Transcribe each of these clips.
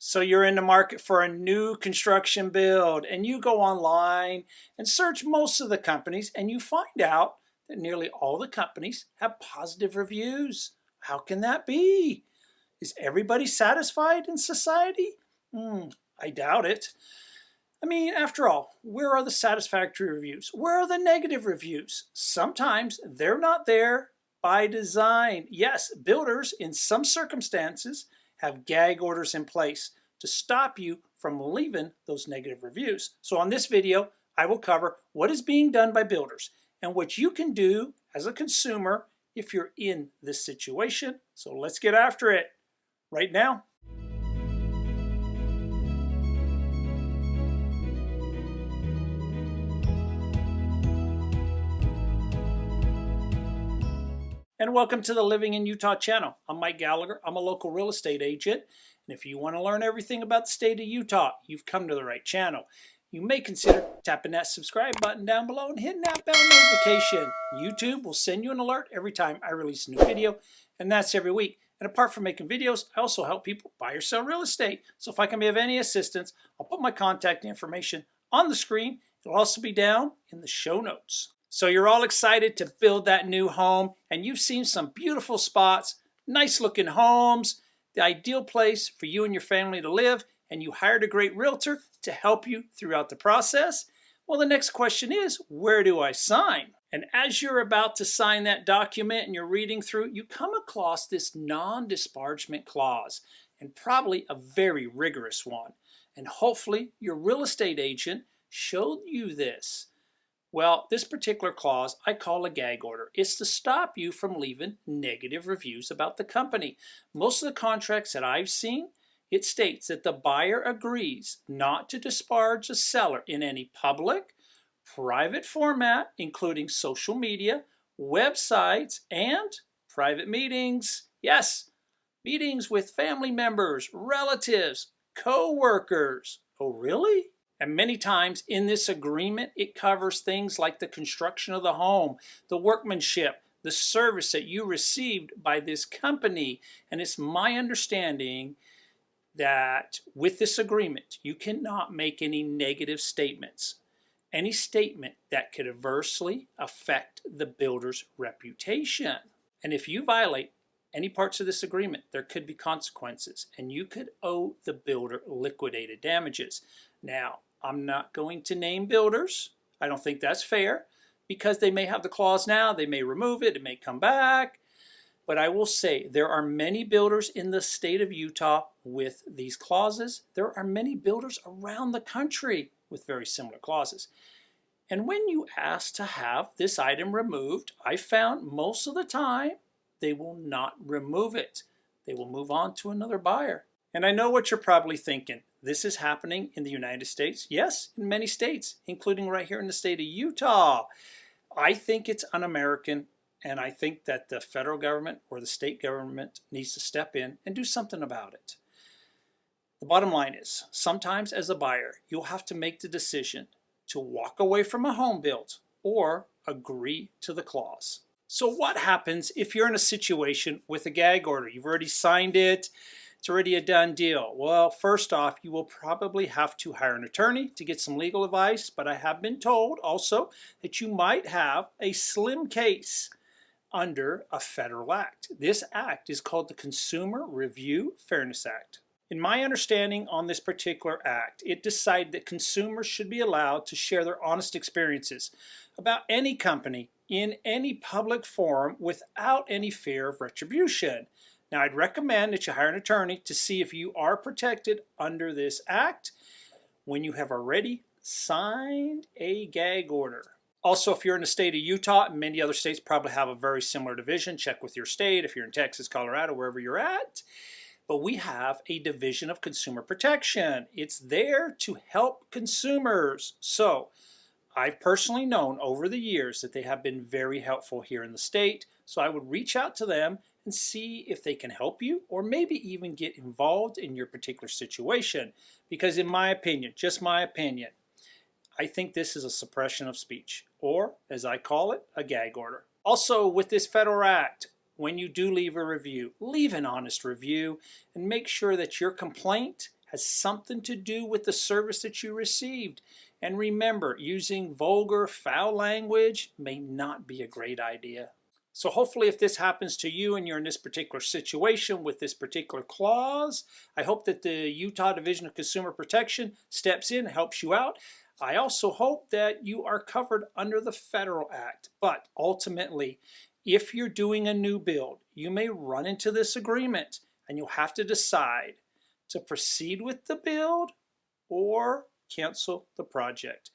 So you're in the market for a new construction build and you go online and search most of the companies and you find out that nearly all the companies have positive reviews. How can that be? Is everybody satisfied in society? I doubt it. I mean, after all, where are the satisfactory reviews? Where are the negative reviews? Sometimes they're not there by design. Yes, builders in some circumstances have gag orders in place to stop you from leaving those negative reviews. So on this video, I will cover what is being done by builders and what you can do as a consumer if you're in this situation. So let's get after it right now. And welcome to the Living in Utah channel. I'm Mike Gallagher. I'm a local real estate agent. And if you want to learn everything about the state of Utah, you've come to the right channel. You may consider tapping that subscribe button down below and hitting that bell notification. YouTube will send you an alert every time I release a new video, and that's every week. And apart from making videos, I also help people buy or sell real estate. So if I can be of any assistance, I'll put my contact information on the screen. It'll also be down in the show notes. So you're all excited to build that new home, and you've seen some beautiful spots, nice looking homes, the ideal place for you and your family to live, and you hired a great realtor to help you throughout the process. Well, the next question is, where do I sign? And as you're about to sign that document and you're reading through, you come across this non-disparagement clause, and probably a very rigorous one. And hopefully your real estate agent showed you this. Well, this particular clause I call a gag order. It's to stop you from leaving negative reviews about the company. Most of the contracts that I've seen, it states that the buyer agrees not to disparage the seller in any public, private format, including social media, websites, and private meetings. Yes, meetings with family members, relatives, co-workers. Oh, really? And many times in this agreement, it covers things like the construction of the home, the workmanship, the service that you received by this company. And it's my understanding that with this agreement, you cannot make any negative statements, any statement that could adversely affect the builder's reputation. And if you violate any parts of this agreement, there could be consequences, and you could owe the builder liquidated damages. Now, I'm not going to name builders. I don't think that's fair because they may have the clause now, they may remove it, it may come back. But I will say there are many builders in the state of Utah with these clauses. There are many builders around the country with very similar clauses. And when you ask to have this item removed, I found most of the time they will not remove it. They will move on to another buyer. And I know what you're probably thinking. This is happening in the United States. Yes, in many states, including right here in the state of Utah. I think it's un-American, and I think that the federal government or the state government needs to step in and do something about it. The bottom line is, sometimes as a buyer, you'll have to make the decision to walk away from a home built or agree to the clause. So what happens if you're in a situation with a gag order? You've already signed it. It's already a done deal. Well, first off, you will probably have to hire an attorney to get some legal advice, but I have been told also that you might have a slim case under a federal act. This act is called the Consumer Review Fairness Act. In my understanding on this particular act, it decided that consumers should be allowed to share their honest experiences about any company in any public forum without any fear of retribution. Now, I'd recommend that you hire an attorney to see if you are protected under this act when you have already signed a gag order. Also, if you're in the state of Utah, and many other states probably have a very similar division, check with your state if you're in Texas, Colorado, wherever you're at. But we have a division of consumer protection. It's there to help consumers. So I've personally known over the years that they have been very helpful here in the state. So I would reach out to them and see if they can help you or maybe even get involved in your particular situation. Because in my opinion, just my opinion, I think this is a suppression of speech, or as I call it, a gag order. Also, with this federal act, when you do leave a review, leave an honest review and make sure that your complaint has something to do with the service that you received. And remember, using vulgar, foul language may not be a great idea. So hopefully if this happens to you and you're in this particular situation with this particular clause, I hope that the Utah Division of Consumer Protection steps in and helps you out. I also hope that you are covered under the Federal Act. But ultimately, if you're doing a new build, you may run into this agreement and you'll have to decide to proceed with the build or cancel the project.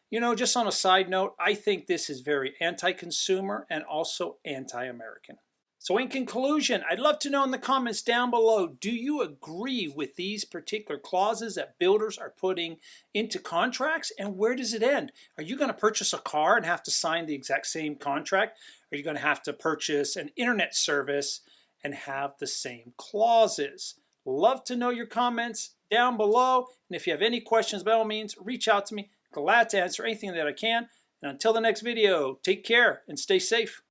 You know, just on a side note, I think this is very anti-consumer and also anti-American. So in conclusion, I'd love to know in the comments down below, do you agree with these particular clauses that builders are putting into contracts, and where does it end? Are you going to purchase a car and have to sign the exact same contract? Are you going to have to purchase an internet service and have the same clauses? Love to know your comments down below, and if you have any questions, by all means, reach out to me. Glad to answer anything that I can. And until the next video, take care and stay safe.